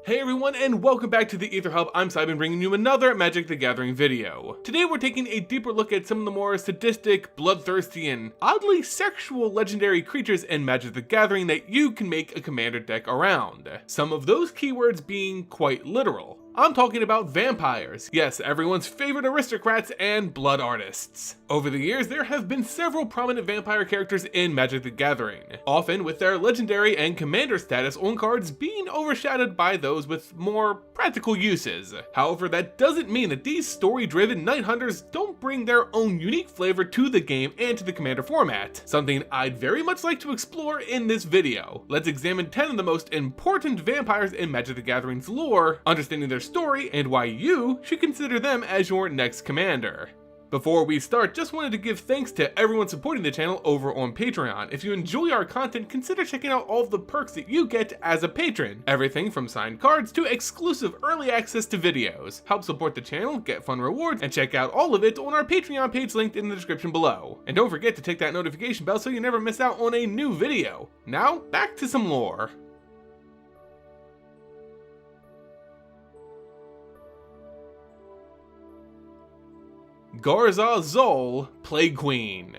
Hey everyone, and welcome back to the Ether Hub. I'm Simon, bringing you another Magic the Gathering video. Today we're taking a deeper look at some of the more sadistic, bloodthirsty, and oddly sexual legendary creatures in Magic the Gathering that you can make a commander deck around. Some of those keywords being quite literal. I'm talking about vampires. Yes, everyone's favorite aristocrats and blood artists. Over the years, there have been several prominent vampire characters in Magic the Gathering, often with their legendary and commander status on cards being overshadowed by those with more practical uses. However, that doesn't mean that these story-driven Night Hunters don't bring their own unique flavor to the game and to the commander format, something I'd very much like to explore in this video. Let's examine 10 of the most important vampires in Magic the Gathering's lore, understanding their story, and why you should consider them as your next commander. Before we start, just wanted to give thanks to everyone supporting the channel over on Patreon. If you enjoy our content, consider checking out all of the perks that you get as a patron. Everything from signed cards to exclusive early access to videos. Help support the channel, get fun rewards, and check out all of it on our Patreon page linked in the description below. And don't forget to tick that notification bell so you never miss out on a new video. Now, back to some lore. Garza Zoro, Plague Queen.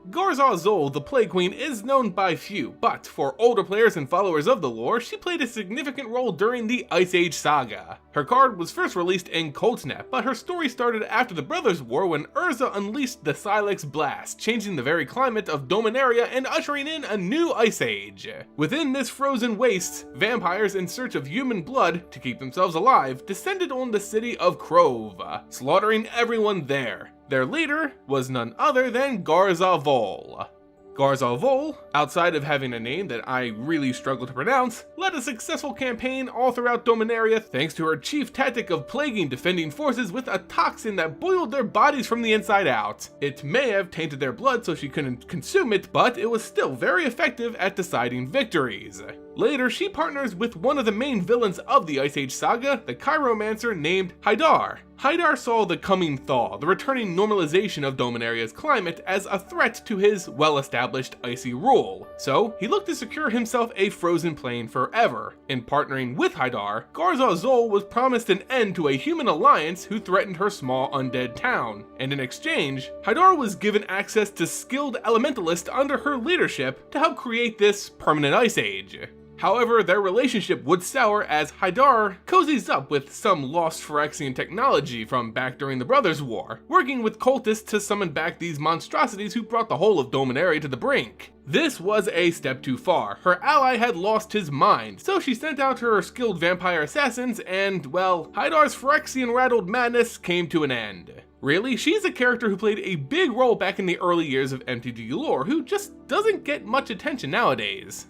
Garza Zoro, the Plague Queen, is known by few, but for older players and followers of the lore, she played a significant role during the Ice Age saga. Her card was first released in Coldstnap, but her story started after the Brothers' War when Urza unleashed the Silex Blast, changing the very climate of Dominaria and ushering in a new Ice Age. Within this frozen waste, vampires in search of human blood to keep themselves alive descended on the city of Krove, slaughtering everyone there. Their leader was none other than Garza Zoro. Garza Zoro, outside of having a name that I really struggle to pronounce, led a successful campaign all throughout Dominaria thanks to her chief tactic of plaguing defending forces with a toxin that boiled their bodies from the inside out. It may have tainted their blood so she couldn't consume it, but it was still very effective at deciding victories. Later, she partners with one of the main villains of the Ice Age saga, the Chiromancer named Haidar. Haidar saw the coming thaw, the returning normalization of Dominaria's climate, as a threat to his well-established icy rule. So, he looked to secure himself a frozen plain forever. In partnering with Haidar, Garza Zoro was promised an end to a human alliance who threatened her small undead town, and in exchange, Haidar was given access to skilled elementalists under her leadership to help create this permanent Ice Age. However, their relationship would sour as Haidar cozies up with some lost Phyrexian technology from back during the Brothers' War, working with cultists to summon back these monstrosities who brought the whole of Dominaria to the brink. This was a step too far. Her ally had lost his mind, so she sent out her skilled vampire assassins and, well, Haidar's Phyrexian-rattled madness came to an end. Really, she's a character who played a big role back in the early years of MTG lore who just doesn't get much attention nowadays.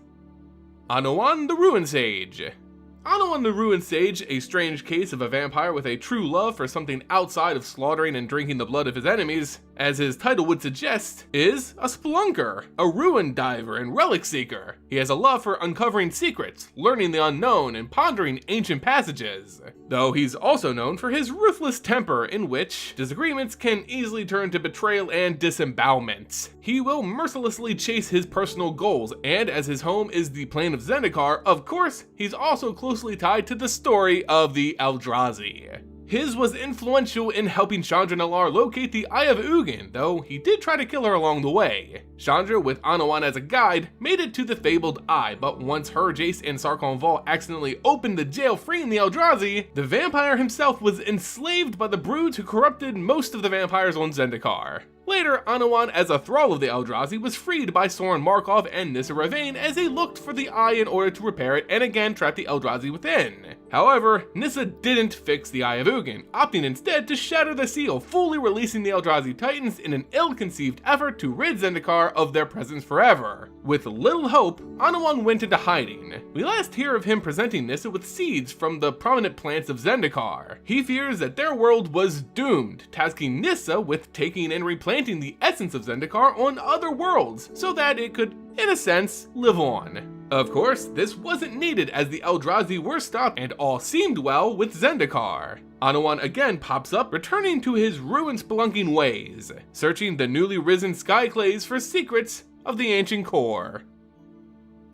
Anawan the Ruin Sage. Anawan the Ruin Sage, a strange case of a vampire with a true love for something outside of slaughtering and drinking the blood of his enemies, as his title would suggest, is a spelunker, a ruin diver and relic seeker. He has a love for uncovering secrets, learning the unknown, and pondering ancient passages. Though he's also known for his ruthless temper, in which disagreements can easily turn to betrayal and disembowelment. He will mercilessly chase his personal goals, and as his home is the plane of Zendikar, of course, he's also closely tied to the story of the Eldrazi. His was influential in helping Chandra Nalaar locate the Eye of Ugin, though he did try to kill her along the way. Chandra, with Anawan as a guide, made it to the fabled Eye, but once her, Jace, and Sarkhan Vol accidentally opened the jail freeing the Eldrazi, the vampire himself was enslaved by the broods who corrupted most of the vampires on Zendikar. Later, Anawan, as a thrall of the Eldrazi, was freed by Soren Markov and Nissa Ravane as they looked for the Eye in order to repair it and again trap the Eldrazi within. However, Nissa didn't fix the Eye of Ugin, opting instead to shatter the seal, fully releasing the Eldrazi Titans in an ill-conceived effort to rid Zendikar of their presence forever. With little hope, Anawan went into hiding. We last hear of him presenting Nissa with seeds from the prominent plants of Zendikar. He fears that their world was doomed, tasking Nissa with taking and replanting the essence of Zendikar on other worlds, so that it could, in a sense, live on. Of course, this wasn't needed as the Eldrazi were stopped and all seemed well with Zendikar. Anawan again pops up, returning to his ruin spelunking ways, searching the newly risen skyclays for secrets of the ancient core.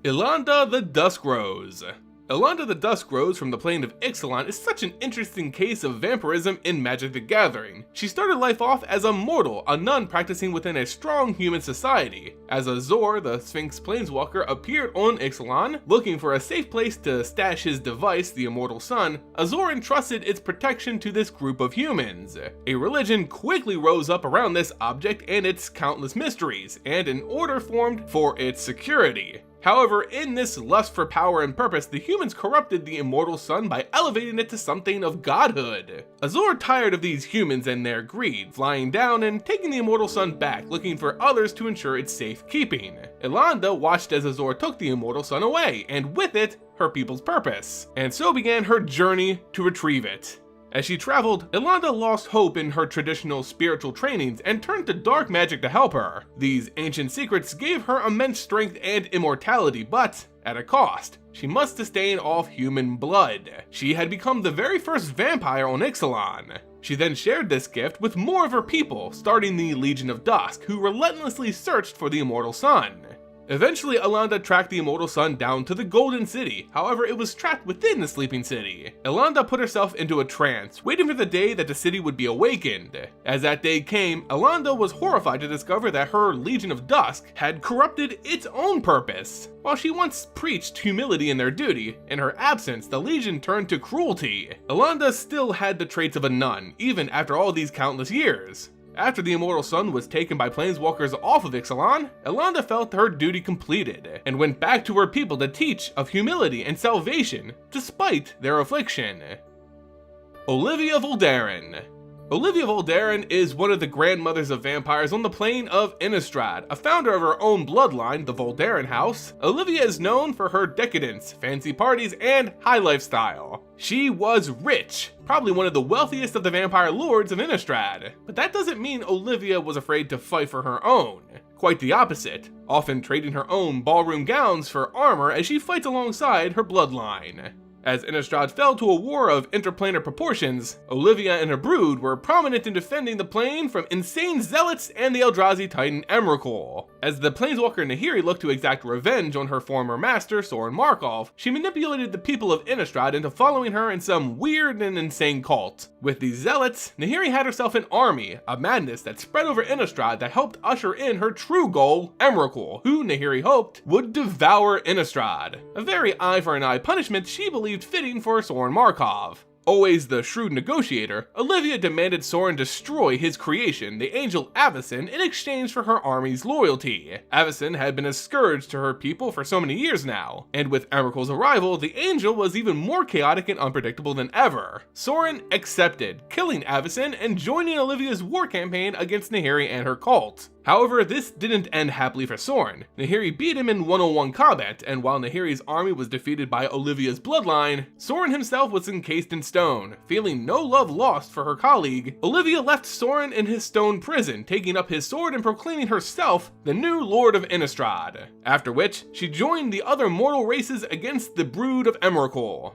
Olanda the Dusk Rose. Olanda the Dusk Rose from the plane of Ixalan is such an interesting case of vampirism in Magic the Gathering. She started life off as a mortal, a nun practicing within a strong human society. As Azor, the Sphinx Planeswalker, appeared on Ixalan, looking for a safe place to stash his device, the Immortal Sun, Azor entrusted its protection to this group of humans. A religion quickly rose up around this object and its countless mysteries, and an order formed for its security. However, in this lust for power and purpose, the humans corrupted the Immortal Sun by elevating it to something of godhood. Azor tired of these humans and their greed, flying down and taking the Immortal Sun back, looking for others to ensure its safekeeping. Olanda watched as Azor took the Immortal Sun away, and with it, her people's purpose. And so began her journey to retrieve it. As she traveled, Olanda lost hope in her traditional spiritual trainings and turned to dark magic to help her. These ancient secrets gave her immense strength and immortality, but at a cost. She must sustain off human blood. She had become the very first vampire on Ixalan. She then shared this gift with more of her people, starting the Legion of Dusk, who relentlessly searched for the Immortal Sun. Eventually, Olanda tracked the Immortal Sun down to the Golden City, however it was trapped within the Sleeping City. Olanda put herself into a trance, waiting for the day that the city would be awakened. As that day came, Olanda was horrified to discover that her Legion of Dusk had corrupted its own purpose. While she once preached humility in their duty, in her absence the Legion turned to cruelty. Olanda still had the traits of a nun, even after all these countless years. After the Immortal Sun was taken by planeswalkers off of Ixalan, Olanda felt her duty completed, and went back to her people to teach of humility and salvation, despite their affliction. Olivia Voldaron. Olivia Voldaron is one of the grandmothers of vampires on the plane of Innistrad, a founder of her own bloodline, the Voldaron House. Olivia is known for her decadence, fancy parties, and high lifestyle. She was rich, probably one of the wealthiest of the vampire lords of Innistrad, but that doesn't mean Olivia was afraid to fight for her own. Quite the opposite, often trading her own ballroom gowns for armor as she fights alongside her bloodline. As Innistrad fell to a war of interplanar proportions, Olivia and her brood were prominent in defending the plane from insane zealots and the Eldrazi titan Emrakul. As the planeswalker Nahiri looked to exact revenge on her former master, Soren Markov, she manipulated the people of Innistrad into following her in some weird and insane cult. With these zealots, Nahiri had herself an army, a madness that spread over Innistrad that helped usher in her true goal, Emrakul, who Nahiri hoped would devour Innistrad. A very eye for an eye punishment she believed fitting for Soren Markov. Always the shrewd negotiator, Olivia demanded Soren destroy his creation, the angel Avacyn, in exchange for her army's loyalty. Avacyn had been a scourge to her people for so many years now, and with Emrakul's arrival, the angel was even more chaotic and unpredictable than ever. Soren accepted, killing Avacyn and joining Olivia's war campaign against Nahiri and her cult. However, this didn't end happily for Soren. Nahiri beat him in one-on-one combat, and while Nahiri's army was defeated by Olivia's bloodline, Soren himself was encased in stone. Feeling no love lost for her colleague, Olivia left Soren in his stone prison, taking up his sword and proclaiming herself the new Lord of Innistrad. After which, she joined the other mortal races against the brood of Emrakul.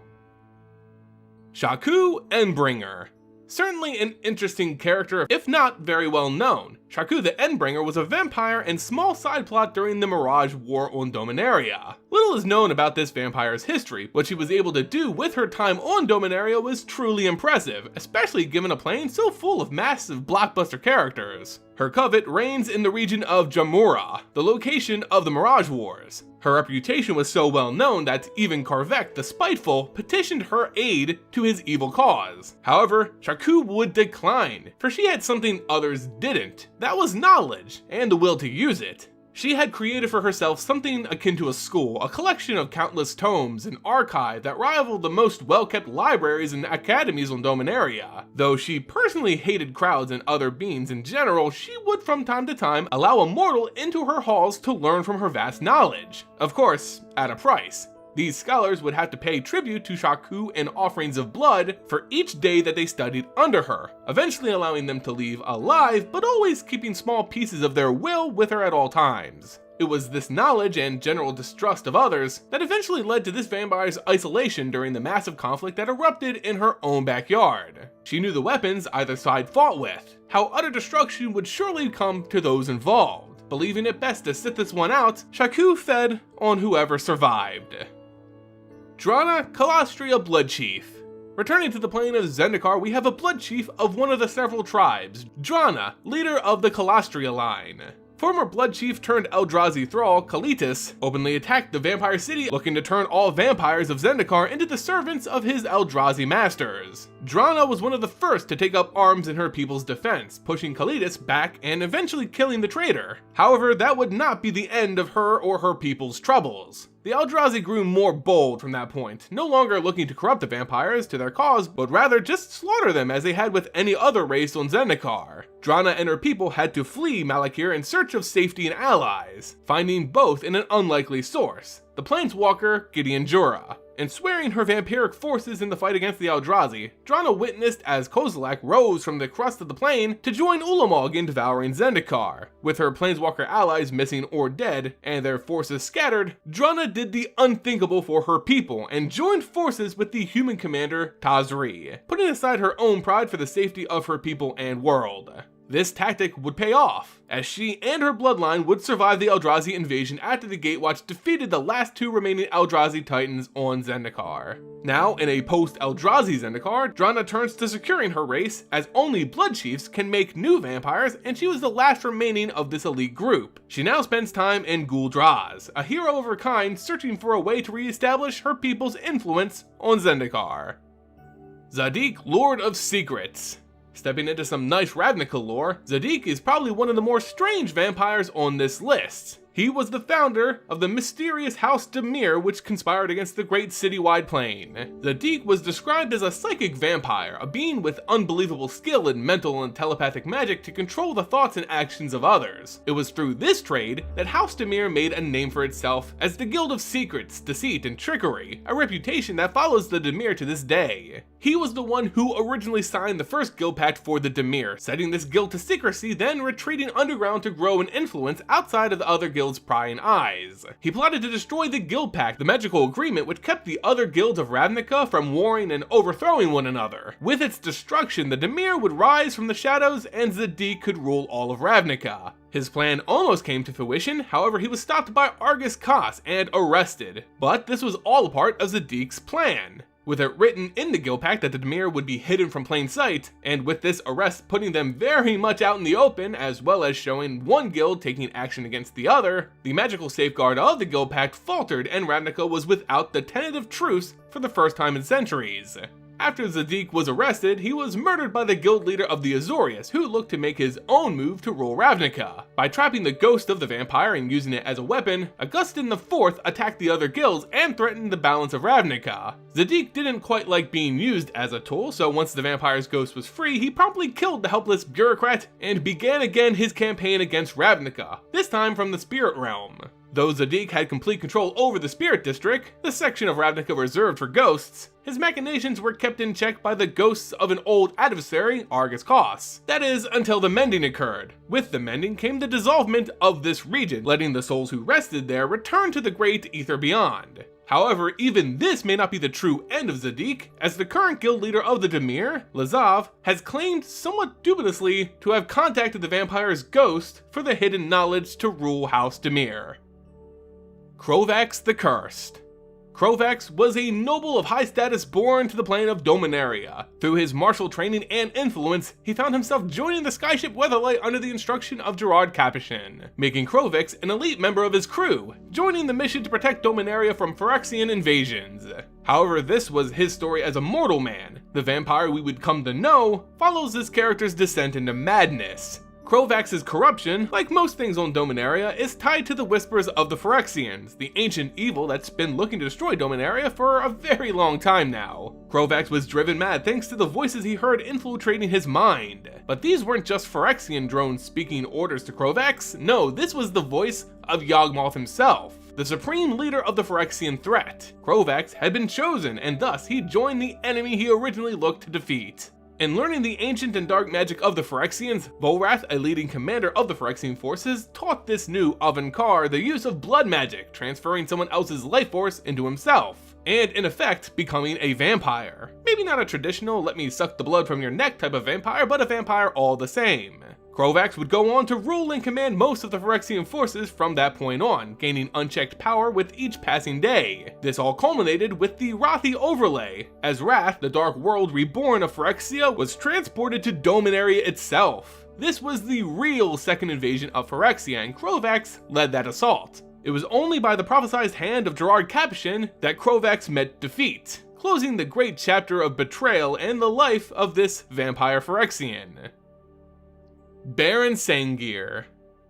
Shaku Bringer. Certainly an interesting character, if not very well known. Shaku the Endbringer was a vampire and small side plot during the Mirage War on Dominaria. Little is known about this vampire's history. What she was able to do with her time on Dominaria was truly impressive, especially given a plane so full of massive blockbuster characters. Her covet reigns in the region of Jamura, the location of the Mirage Wars. Her reputation was so well known that even Krovex the Spiteful petitioned her aid to his evil cause. However, Shaku would decline, for she had something others didn't. That was knowledge, and the will to use it. She had created for herself something akin to a school, a collection of countless tomes, an archive that rivaled the most well-kept libraries and academies on Dominaria. Though she personally hated crowds and other beings in general, she would from time to time allow a mortal into her halls to learn from her vast knowledge. Of course, at a price. These scholars would have to pay tribute to Shaku in offerings of blood for each day that they studied under her, eventually allowing them to leave alive, but always keeping small pieces of their will with her at all times. It was this knowledge and general distrust of others that eventually led to this vampire's isolation during the massive conflict that erupted in her own backyard. She knew the weapons either side fought with, how utter destruction would surely come to those involved. Believing it best to sit this one out, Shaku fed on whoever survived. Drana Colostria Blood Chief. Returning to the plane of Zendikar, we have a blood chief of one of the several tribes, Drana, leader of the Colostria line. Former blood chief turned Eldrazi thrall, Kalitas, openly attacked the vampire city, looking to turn all vampires of Zendikar into the servants of his Eldrazi masters. Drana was one of the first to take up arms in her people's defense, pushing Kalitas back and eventually killing the traitor. However, that would not be the end of her or her people's troubles. The Eldrazi grew more bold from that point, no longer looking to corrupt the vampires to their cause, but rather just slaughter them as they had with any other race on Zendikar. Drana and her people had to flee Malakir in search of safety and allies, finding both in an unlikely source, the planeswalker Gideon Jura. And swearing her vampiric forces in the fight against the Eldrazi, Drana witnessed as Kozilek rose from the crust of the plane to join Ulamog in devouring Zendikar. With her planeswalker allies missing or dead, and their forces scattered, Drana did the unthinkable for her people and joined forces with the human commander Tazri, putting aside her own pride for the safety of her people and world. This tactic would pay off, as she and her bloodline would survive the Eldrazi invasion after the Gatewatch defeated the last two remaining Eldrazi titans on Zendikar. Now, in a post-Eldrazi Zendikar, Drana turns to securing her race, as only blood chiefs can make new vampires, and she was the last remaining of this elite group. She now spends time in Guldraz, a hero of her kind searching for a way to re-establish her people's influence on Zendikar. Zadiq, Lord of Secrets. Stepping into some nice Ravnica lore, Zadiq is probably one of the more strange vampires on this list. He was the founder of the mysterious House Dimir, which conspired against the great citywide plane. Zadiq was described as a psychic vampire, a being with unbelievable skill in mental and telepathic magic to control the thoughts and actions of others. It was through this trade that House Dimir made a name for itself as the Guild of Secrets, Deceit, and Trickery, a reputation that follows the Dimir to this day. He was the one who originally signed the first guild pact for the Dimir, setting this guild to secrecy, then retreating underground to grow an influence outside of the other guilds' prying eyes. He plotted to destroy the guild pact, the magical agreement which kept the other guilds of Ravnica from warring and overthrowing one another. With its destruction, the Dimir would rise from the shadows and Zadiq could rule all of Ravnica. His plan almost came to fruition, however he was stopped by Argus Kos and arrested. But this was all a part of Zadiq's plan. With it written in the guild pact that the Dimir would be hidden from plain sight, and with this arrest putting them very much out in the open, as well as showing one guild taking action against the other, the magical safeguard of the guild pact faltered and Ravnica was without the tentative truce for the first time in centuries. After Zadiq was arrested, he was murdered by the guild leader of the Azorius, who looked to make his own move to rule Ravnica. By trapping the ghost of the vampire and using it as a weapon, Augustin IV attacked the other guilds and threatened the balance of Ravnica. Zadiq didn't quite like being used as a tool, so once the vampire's ghost was free, he promptly killed the helpless bureaucrat and began again his campaign against Ravnica, this time from the spirit realm. Though Zadiq had complete control over the Spirit District, the section of Ravnica reserved for ghosts, his machinations were kept in check by the ghosts of an old adversary, Argus Kos. That is, until the Mending occurred. With the Mending came the dissolvement of this region, letting the souls who rested there return to the great ether beyond. However, even this may not be the true end of Zadiq, as the current guild leader of the Dimir, Lazav, has claimed somewhat dubiously to have contacted the vampire's ghost for the hidden knowledge to rule House Dimir. Krovex the Cursed. Krovex was a noble of high status born to the plane of Dominaria. Through his martial training and influence, he found himself joining the skyship Weatherlight under the instruction of Gerard Capuchin, making Krovex an elite member of his crew, joining the mission to protect Dominaria from Phyrexian invasions. However, this was his story as a mortal man. The vampire we would come to know follows this character's descent into madness. Krovex's corruption, like most things on Dominaria, is tied to the whispers of the Phyrexians, the ancient evil that's been looking to destroy Dominaria for a very long time now. Krovex was driven mad thanks to the voices he heard infiltrating his mind. But these weren't just Phyrexian drones speaking orders to Krovex, no, this was the voice of Yawgmoth himself, the supreme leader of the Phyrexian threat. Krovex had been chosen, and thus he joined the enemy he originally looked to defeat. In learning the ancient and dark magic of the Phyrexians, Volrath, a leading commander of the Phyrexian forces, taught this new Avankar the use of blood magic, transferring someone else's life force into himself, and in effect, becoming a vampire. Maybe not a traditional let me suck the blood from your neck type of vampire, but a vampire all the same. Krovex would go on to rule and command most of the Phyrexian forces from that point on, gaining unchecked power with each passing day. This all culminated with the Rathi overlay, as Wrath, the dark world reborn of Phyrexia, was transported to Dominaria itself. This was the real second invasion of Phyrexia, and Krovex led that assault. It was only by the prophesized hand of Gerard Capuchin that Krovex met defeat, closing the great chapter of betrayal and the life of this vampire Phyrexian. Baron Singier.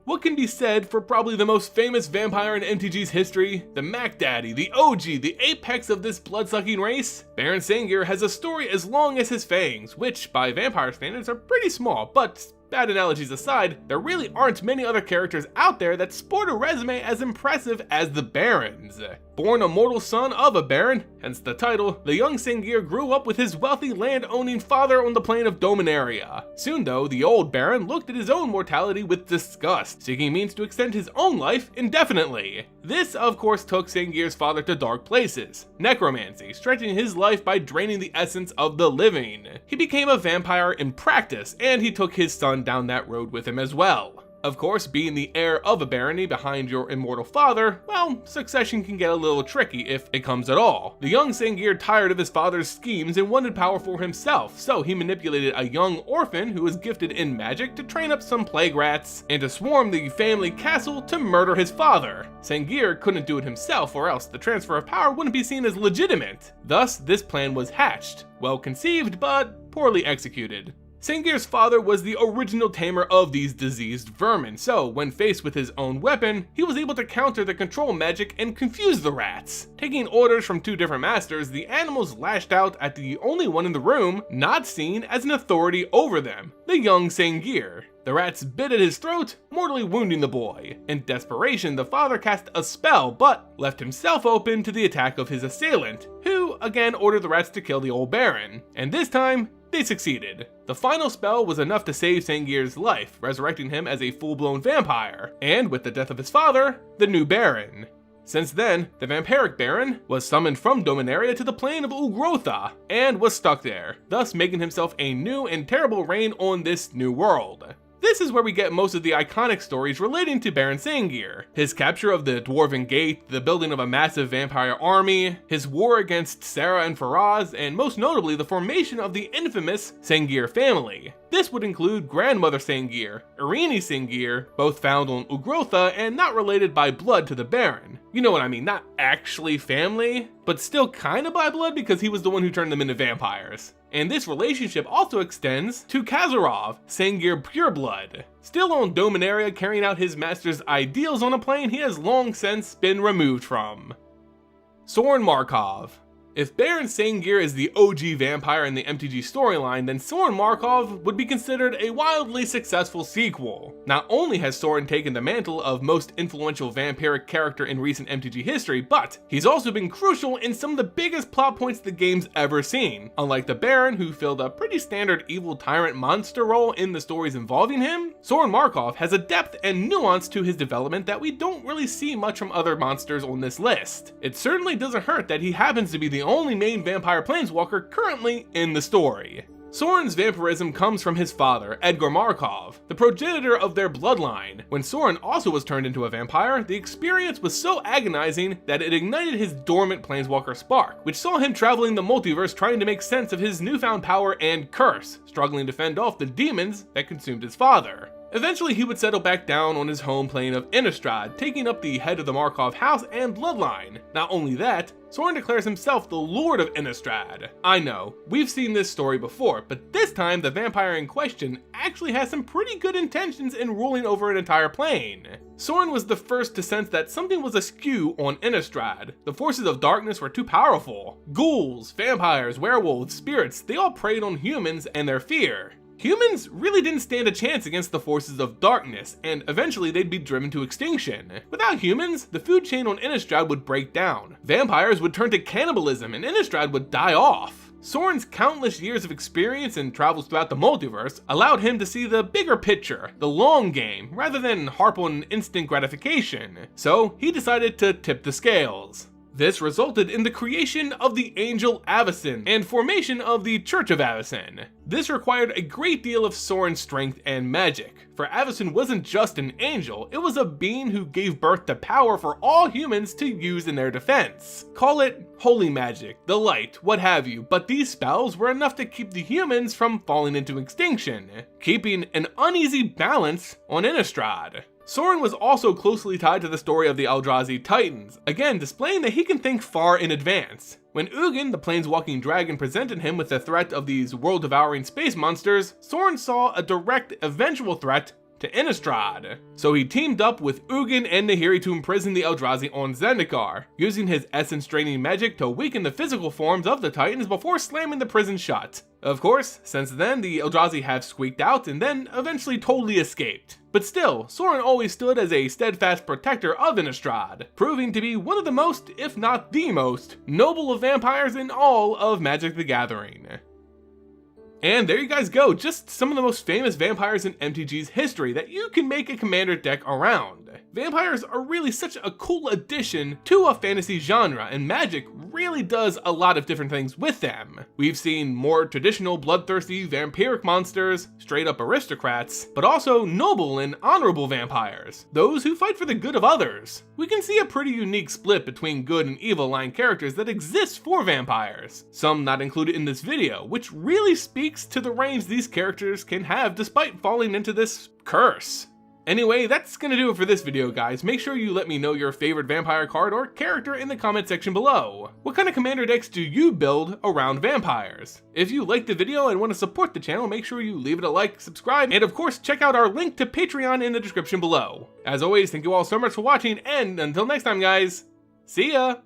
What can be said for probably the most famous vampire in MTG's history? The Mac Daddy, the OG, the apex of this blood-sucking race? Baron Singier has a story as long as his fangs, which by vampire standards are pretty small, but bad analogies aside, there really aren't many other characters out there that sport a resume as impressive as the Barons. Born a mortal son of a Baron, hence the title, the young Singier grew up with his wealthy land-owning father on the plane of Dominaria. Soon though, the old Baron looked at his own mortality with disgust, seeking means to extend his own life indefinitely. This of course took Singier's father to dark places, necromancy, stretching his life by draining the essence of the living. He became a vampire in practice, and he took his son down that road with him as well. Of course, being the heir of a barony behind your immortal father, well, succession can get a little tricky if it comes at all. The young Singier tired of his father's schemes and wanted power for himself, so he manipulated a young orphan who was gifted in magic to train up some plague rats and to swarm the family castle to murder his father. Singier couldn't do it himself, or else the transfer of power wouldn't be seen as legitimate. Thus, this plan was hatched, well conceived but poorly executed. Singier's father was the original tamer of these diseased vermin, so when faced with his own weapon, he was able to counter the control magic and confuse the rats. Taking orders from two different masters, the animals lashed out at the only one in the room not seen as an authority over them, the young Singier. The rats bit at his throat, mortally wounding the boy. In desperation, the father cast a spell, but left himself open to the attack of his assailant, who again ordered the rats to kill the old Baron, and this time, they succeeded. The final spell was enough to save Singier's life, resurrecting him as a full-blown vampire, and with the death of his father, the new Baron. Since then, the vampiric Baron was summoned from Dominaria to the plane of Ugrotha, and was stuck there, thus making himself a new and terrible reign on this new world. This is where we get most of the iconic stories relating to Baron Singier. His capture of the Dwarven Gate, the building of a massive vampire army, his war against Sarah and Faraz, and most notably the formation of the infamous Singier family. This would include Grandmother Singier, Irini Singier, both found on Ugrotha and not related by blood to the Baron. You know what I mean, not actually family, but still kinda by blood because he was the one who turned them into vampires. And this relationship also extends to Kazarov, Singier Pureblood. Still on Dominaria carrying out his master's ideals on a plane he has long since been removed from. Soren Markov. If Baron Singier is the OG vampire in the MTG storyline, then Soren Markov would be considered a wildly successful sequel. Not only has Soren taken the mantle of most influential vampiric character in recent MTG history, but he's also been crucial in some of the biggest plot points the game's ever seen. Unlike the Baron, who filled a pretty standard evil tyrant monster role in the stories involving him, Soren Markov has a depth and nuance to his development that we don't really see much from other monsters on this list. It certainly doesn't hurt that he happens to be the only main vampire planeswalker currently in the story. Soren's vampirism comes from his father, Edgar Markov, the progenitor of their bloodline. When Soren also was turned into a vampire, the experience was so agonizing that it ignited his dormant planeswalker spark, which saw him traveling the multiverse trying to make sense of his newfound power and curse, struggling to fend off the demons that consumed his father. Eventually, he would settle back down on his home plane of Innistrad, taking up the head of the Markov house and bloodline. Not only that, Soren declares himself the Lord of Innistrad. I know, we've seen this story before, but this time the vampire in question actually has some pretty good intentions in ruling over an entire plane. Soren was the first to sense that something was askew on Innistrad. The forces of darkness were too powerful. Ghouls, vampires, werewolves, spirits, they all preyed on humans and their fear. Humans really didn't stand a chance against the forces of darkness, and eventually they'd be driven to extinction. Without humans, the food chain on Innistrad would break down. Vampires would turn to cannibalism, and Innistrad would die off. Soren's countless years of experience and travels throughout the multiverse allowed him to see the bigger picture, the long game, rather than harp on instant gratification. So he decided to tip the scales. This resulted in the creation of the Angel Avacyn and formation of the Church of Avacyn. This required a great deal of Soren's strength and magic, for Avacyn wasn't just an angel, it was a being who gave birth to power for all humans to use in their defense. Call it holy magic, the light, what have you, but these spells were enough to keep the humans from falling into extinction, keeping an uneasy balance on Innistrad. Soren was also closely tied to the story of the Eldrazi Titans, again displaying that he can think far in advance. When Ugin, the planeswalking dragon, presented him with the threat of these world-devouring space monsters, Soren saw a direct eventual threat to Innistrad. So he teamed up with Ugin and Nahiri to imprison the Eldrazi on Zendikar, using his essence-draining magic to weaken the physical forms of the Titans before slamming the prison shut. Of course, since then, the Eldrazi have squeaked out and then eventually totally escaped. But still, Soren always stood as a steadfast protector of Innistrad, proving to be one of the most, if not the most, noble of vampires in all of Magic the Gathering. And there you guys go, just some of the most famous vampires in MTG's history that you can make a commander deck around. Vampires are really such a cool addition to a fantasy genre, and Magic really does a lot of different things with them. We've seen more traditional bloodthirsty vampiric monsters, straight up aristocrats, but also noble and honorable vampires, those who fight for the good of others. We can see a pretty unique split between good and evil line characters that exist for vampires, some not included in this video, which really speaks to the range these characters can have despite falling into this curse. Anyway, that's gonna do it for this video, guys. Make sure you let me know your favorite vampire card or character in the comment section below. What kind of commander decks do you build around vampires? If you liked the video and want to support the channel, make sure you leave it a like, subscribe, and of course check out our link to Patreon in the description below. As always, thank you all so much for watching, and until next time, guys, see ya!